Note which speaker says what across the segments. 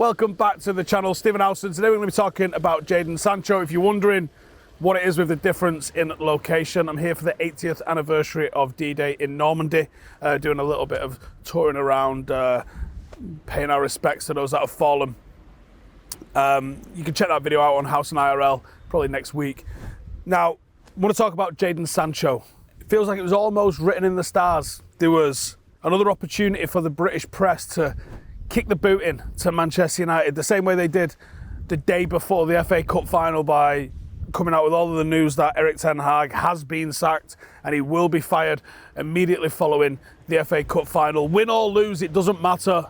Speaker 1: Welcome back to the channel, Stephen Howson. Today we're going to be talking about Jadon Sancho. If you're wondering what it is with the difference in location, I'm here for the 80th anniversary of D-Day in Normandy, doing a little bit of touring around, paying our respects to those that have fallen. You can check that video out on Howson IRL, probably next week. Now, I want to talk about Jadon Sancho. It feels like it was almost written in the stars. There was another opportunity for the British press to kick the boot in to Manchester United, the same way they did the day before the FA Cup final by coming out with all of the news that Erik ten Hag has been sacked and he will be fired immediately following the FA Cup final. Win or lose, it doesn't matter.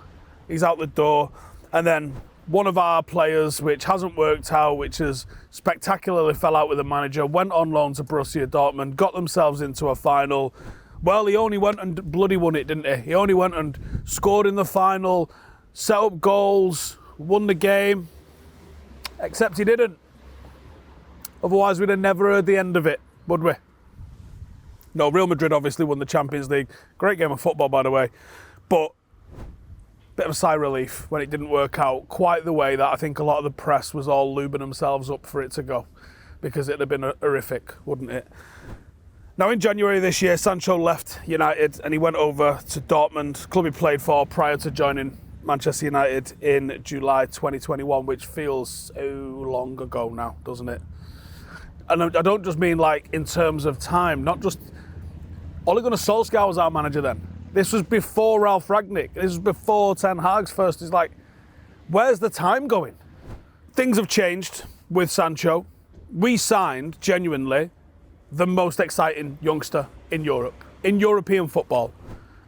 Speaker 1: He's out the door. And then one of our players, which hasn't worked out, which has spectacularly fell out with the manager, went on loan to Borussia Dortmund, got themselves into a final. Well, he only went and bloody won it, didn't he? He only went and scored in the final, set up goals, won the game, except he didn't. Otherwise, we'd have never heard the end of it, would we? No, Real Madrid obviously won the Champions League. Great game of football, by the way. But bit of a sigh of relief when it didn't work out quite the way that I think a lot of the press was all lubing themselves up for it to go, because it'd have been horrific, wouldn't it? Now, in January this year, Sancho left United and he went over to Dortmund, club he played for prior to joining Manchester United in July 2021, which feels so long ago now, doesn't it? And I don't just mean like in terms of time, not just... Ole Gunnar Solskjaer was our manager then. This was before Ralf Rangnick. This was before Ten Hag's first. It's like, where's the time going? Things have changed with Sancho. We signed, genuinely, the most exciting youngster in Europe, in European football.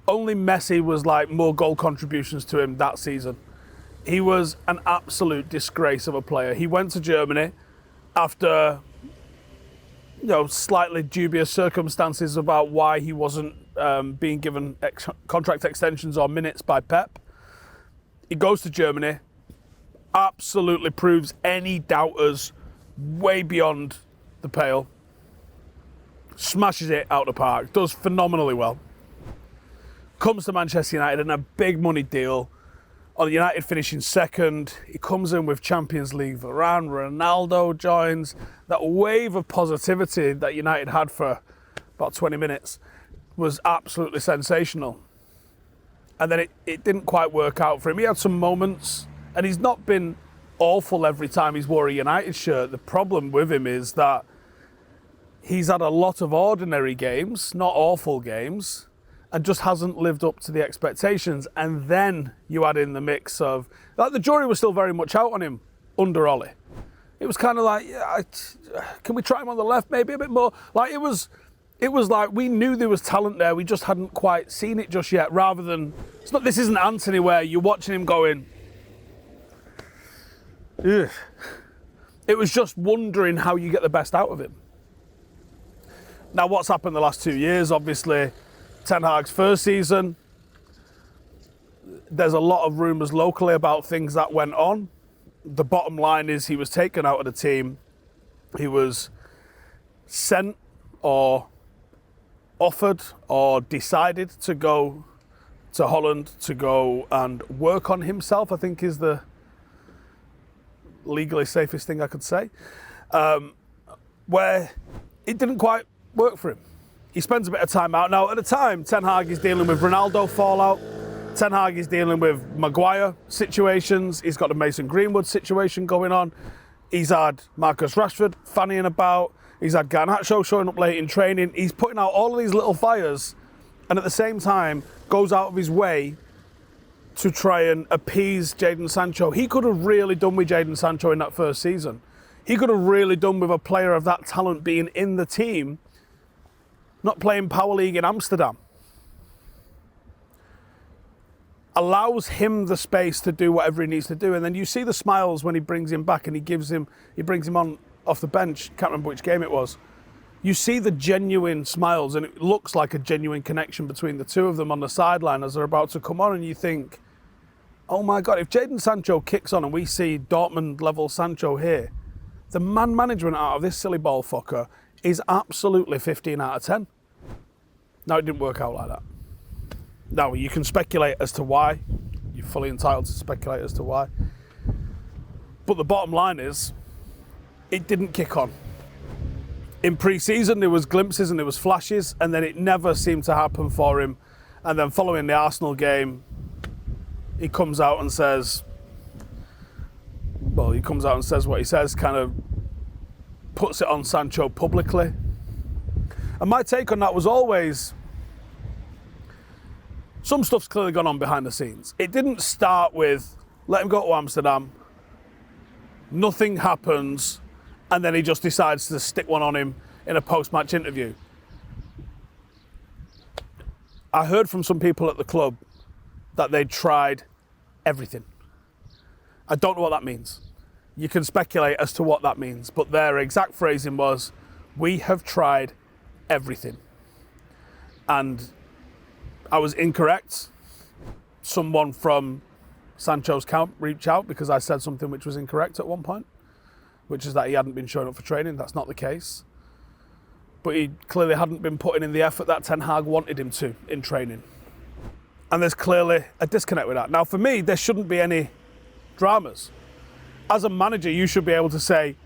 Speaker 1: Only Messi was like more goal contributions to him that season. He was an absolute disgrace of a player. He went to Germany after, slightly dubious circumstances about why he wasn't being given contract extensions or minutes by Pep. He goes to Germany, absolutely proves any doubters way beyond the pale. Smashes it out of the park, does phenomenally well. Comes to Manchester United in a big money deal. On United finishing second, he comes in with Champions League Varane, Ronaldo joins. That wave of positivity that United had for about 20 minutes was absolutely sensational. And then it didn't quite work out for him. He had some moments, and he's not been awful every time he's wore a United shirt. The problem with him is that he's had a lot of ordinary games, not awful games, and just hasn't lived up to the expectations. And then you add in the mix of, like, the jury was still very much out on him under Ole. It was kind of like, can we try him on the left maybe a bit more? Like, it was like we knew there was talent there, we just hadn't quite seen it just yet, rather than, this isn't Anthony where you're watching him going, ugh. It was just wondering how you get the best out of him. Now, what's happened the last 2 years? Obviously, Ten Hag's first season, there's a lot of rumours locally about things that went on. The bottom line is he was taken out of the team. He was sent or offered or decided to go to Holland to go and work on himself, I think is the legally safest thing I could say, where it didn't quite work for him. He spends a bit of time out. Now, at the time, Ten Hag is dealing with Ronaldo fallout. Ten Hag is dealing with Maguire situations. He's got the Mason Greenwood situation going on. He's had Marcus Rashford fannying about. He's had Garnacho showing up late in training. He's putting out all of these little fires, and at the same time goes out of his way to try and appease Jadon Sancho. He could have really done with Jadon Sancho in that first season. He could have really done with a player of that talent being in the team, not playing Power League in Amsterdam. Allows him the space to do whatever he needs to do. And then you see the smiles when he brings him back and he brings him on off the bench. Can't remember which game it was. You see the genuine smiles, and it looks like a genuine connection between the two of them on the sideline as they're about to come on, and you think, oh my God, if Jadon Sancho kicks on and we see Dortmund level Sancho here, the man management out of this silly ball fucker is absolutely 15 out of 10. No, it didn't work out like that. Now, you can speculate as to why. You're fully entitled to speculate as to why. But the bottom line is, it didn't kick on. In pre-season, there was glimpses and there was flashes, and then it never seemed to happen for him. And then following the Arsenal game, he comes out and says what he says, kind of puts it on Sancho publicly. And my take on that was always, some stuff's clearly gone on behind the scenes. It didn't start with, let him go to Amsterdam, nothing happens, and then he just decides to stick one on him in a post-match interview. I heard from some people at the club that they'd tried everything. I don't know what that means. You can speculate as to what that means, but their exact phrasing was, we have tried everything. And I was incorrect. Someone from Sancho's camp reached out because I said something which was incorrect at one point, which is that he hadn't been showing up for training. That's not the case. But he clearly hadn't been putting in the effort that Ten Hag wanted him to in training. And there's clearly a disconnect with that. Now, for me, there shouldn't be any dramas. As a manager, you should be able to say,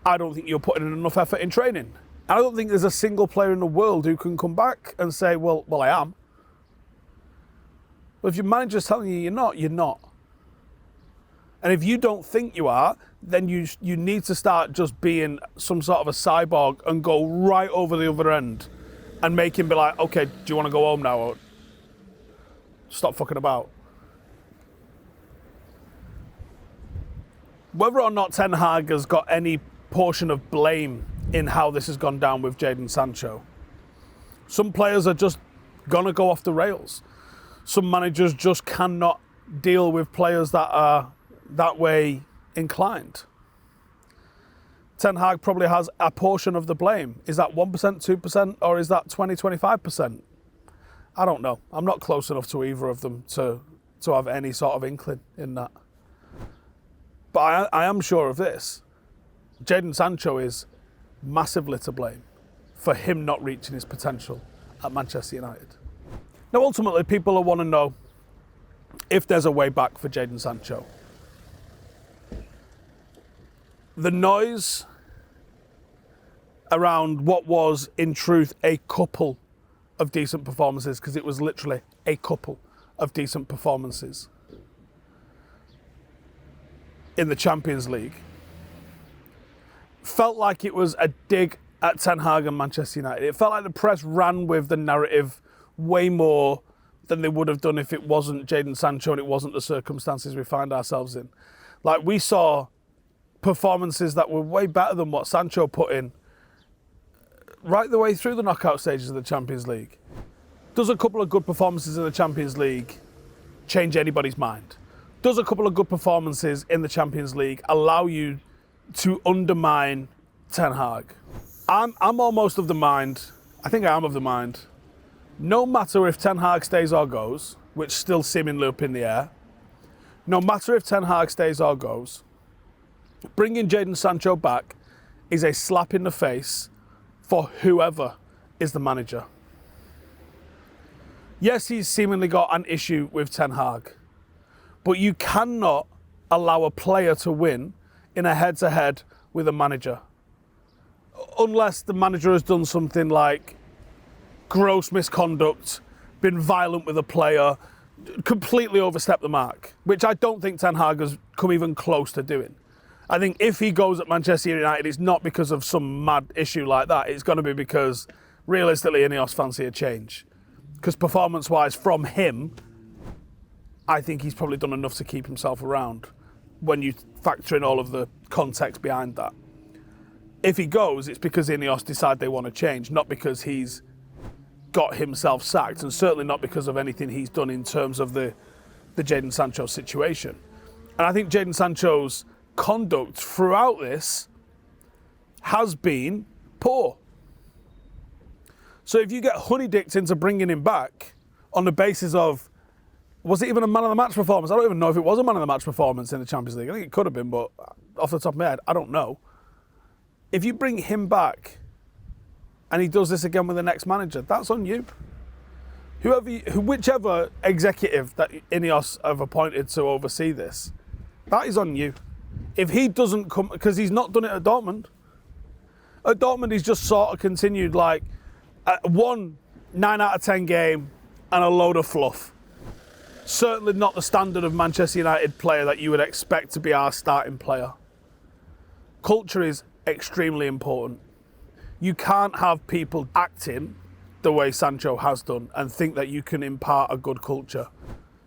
Speaker 1: I don't think you're putting in enough effort in training. I don't think there's a single player in the world who can come back and say, well, I am. But if your manager's telling you you're not, you're not. And if you don't think you are, then you need to start just being some sort of a cyborg and go right over the other end and make him be like, okay, do you want to go home now? Or stop fucking about. Whether or not Ten Hag has got any portion of blame in how this has gone down with Jadon Sancho, some players are just going to go off the rails. Some managers just cannot deal with players that are that way inclined. Ten Hag probably has a portion of the blame. Is that 1%, 2%, or is that 20, 25%? I don't know. I'm not close enough to either of them to have any sort of inkling in that. But I am sure of this. Jadon Sancho is massively to blame for him not reaching his potential at Manchester United. Now, ultimately, people will want to know if there's a way back for Jadon Sancho. The noise around what was, in truth, a couple of decent performances, because it was literally a couple of decent performances in the Champions League, felt like it was a dig at Ten Hag and Manchester United. It felt like the press ran with the narrative way more than they would have done if it wasn't Jadon Sancho and it wasn't the circumstances we find ourselves in. Like, we saw performances that were way better than what Sancho put in right the way through the knockout stages of the Champions League. Does a couple of good performances in the Champions League change anybody's mind? Does a couple of good performances in the Champions League allow you to undermine Ten Hag? I'm almost of the mind, I think I am of the mind, no matter if Ten Hag stays or goes, which still seemingly up in the air, no matter if Ten Hag stays or goes, bringing Jadon Sancho back is a slap in the face for whoever is the manager. Yes, he's seemingly got an issue with Ten Hag, but you cannot allow a player to win in a head-to-head with a manager. Unless the manager has done something like gross misconduct, been violent with a player, completely overstepped the mark, which I don't think Ten Hag has come even close to doing. I think if he goes at Manchester United, it's not because of some mad issue like that. It's going to be because, realistically, Ineos fancy a change. Because performance-wise, from him, I think he's probably done enough to keep himself around when you factor in all of the context behind that. If he goes, it's because Ineos decide they want to change, not because he's got himself sacked, and certainly not because of anything he's done in terms of the Jadon Sancho situation. And I think Jadon Sancho's conduct throughout this has been poor. So if you get honeydicked into bringing him back on the basis of, was it even a man of the match performance? I don't even know if it was a man of the match performance in the Champions League. I think it could have been, but off the top of my head, I don't know. If you bring him back and he does this again with the next manager, that's on you. Whichever executive that Ineos have appointed to oversee this, that is on you. If he doesn't come, because he's not done it at Dortmund. At Dortmund, he's just sort of continued like one 9 out of 10 game and a load of fluff. Certainly not the standard of Manchester United player that you would expect to be our starting player. Culture is extremely important. You can't have people acting the way Sancho has done and think that you can impart a good culture.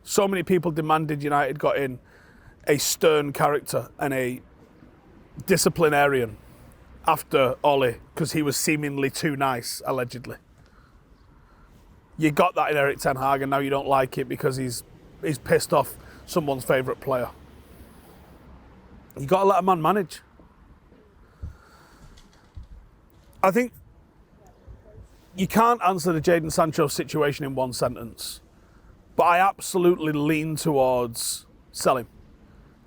Speaker 1: So many people demanded United got in a stern character and a disciplinarian after Ole because he was seemingly too nice, allegedly. You got that in Erik ten Hag and now you don't like it because he's pissed off someone's favourite player. You got to let a man manage. I think you can't answer the Jadon Sancho situation in one sentence, but I absolutely lean towards sell him.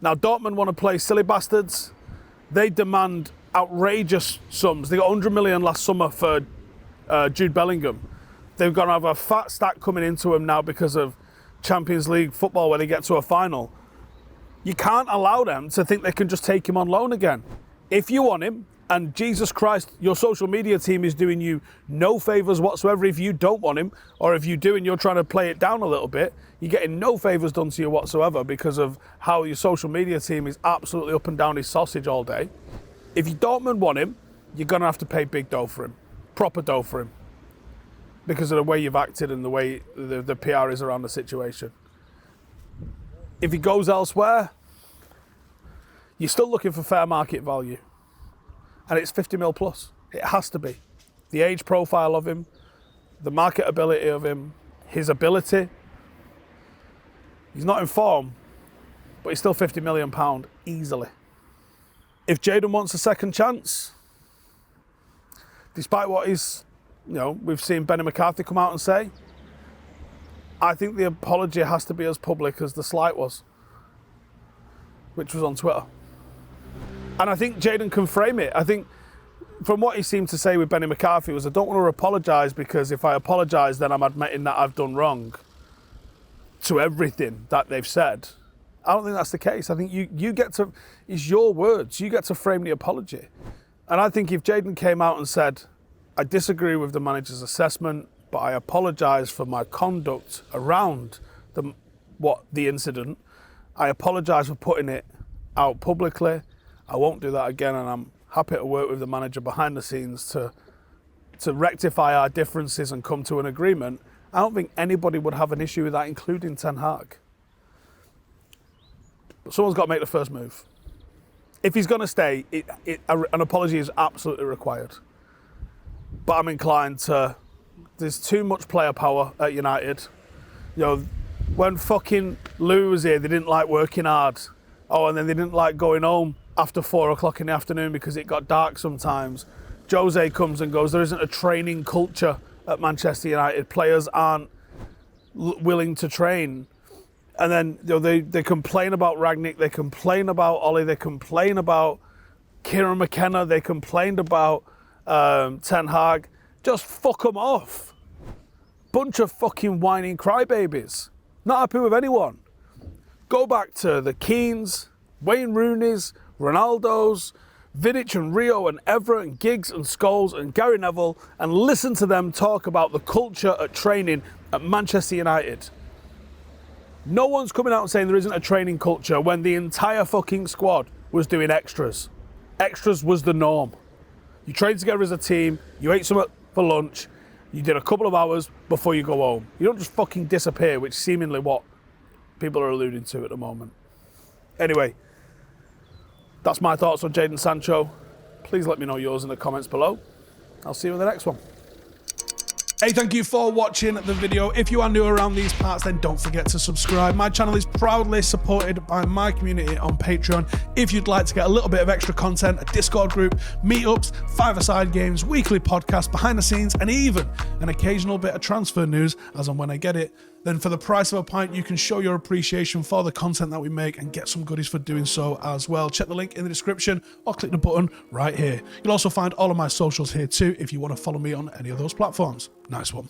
Speaker 1: Now, Dortmund want to play silly bastards. They demand outrageous sums. They got 100 million last summer for Jude Bellingham. They're going to have a fat stack coming into him now because of Champions League football where they get to a final. You can't allow them to think they can just take him on loan again. If you want him, and Jesus Christ, your social media team is doing you no favours whatsoever if you don't want him, or if you do and you're trying to play it down a little bit, you're getting no favours done to you whatsoever because of how your social media team is absolutely up and down his sausage all day. If you Dortmund want him, you're going to have to pay big dough for him, proper dough for him, because of the way you've acted and the way the PR is around the situation. If he goes elsewhere, you're still looking for fair market value. And it's 50 mil plus. It has to be. The age profile of him, the marketability of him, his ability. He's not in form, but he's still £50 million easily. If Jadon wants a second chance, despite what we've seen Benny McCarthy come out and say, I think the apology has to be as public as the slight was, which was on Twitter. And I think Jadon can frame it. I think from what he seemed to say with Benny McCarthy was, I don't want to apologise because if I apologise, then I'm admitting that I've done wrong to everything that they've said. I don't think that's the case. I think you get to, it's your words, you get to frame the apology. And I think if Jadon came out and said, I disagree with the manager's assessment, but I apologise for my conduct around the incident. I apologise for putting it out publicly. I won't do that again, and I'm happy to work with the manager behind the scenes to rectify our differences and come to an agreement. I don't think anybody would have an issue with that, including Ten Hag. But someone's got to make the first move. If he's going to stay, an apology is absolutely required. But I'm inclined to... There's too much player power at United. When fucking Lou was here, they didn't like working hard. Oh, and then they didn't like going home after 4 o'clock in the afternoon because it got dark sometimes. Jose comes and goes. There isn't a training culture at Manchester United. Players aren't willing to train. And then they complain about Rangnick, they complain about Ole, they complain about Kieran McKenna, they complained about Ten Hag. Just fuck them off. Bunch of fucking whining crybabies. Not happy with anyone. Go back to the Keanes, Wayne Rooney's, Ronaldo's, Vidic and Rio and Evra and Giggs and Scholes and Gary Neville and listen to them talk about the culture at training at Manchester United. No one's coming out and saying there isn't a training culture when the entire fucking squad was doing extras. Extras was the norm. You trained together as a team, you ate something for lunch, you did a couple of hours before you go home. You don't just fucking disappear, which is seemingly what people are alluding to at the moment. Anyway, that's my thoughts on Jadon Sancho. Please let me know yours in the comments below. I'll see you in the next one. Hey, thank you for watching the video. If you are new around these parts, then don't forget to subscribe. My channel is proudly supported by my community on Patreon. If you'd like to get a little bit of extra content, a Discord group, meetups, five-a-side games, weekly podcasts, behind the scenes, and even an occasional bit of transfer news as and when I get it, then for the price of a pint, you can show your appreciation for the content that we make and get some goodies for doing so as well. Check the link in the description or click the button right here. You'll also find all of my socials here too if you want to follow me on any of those platforms. Nice one.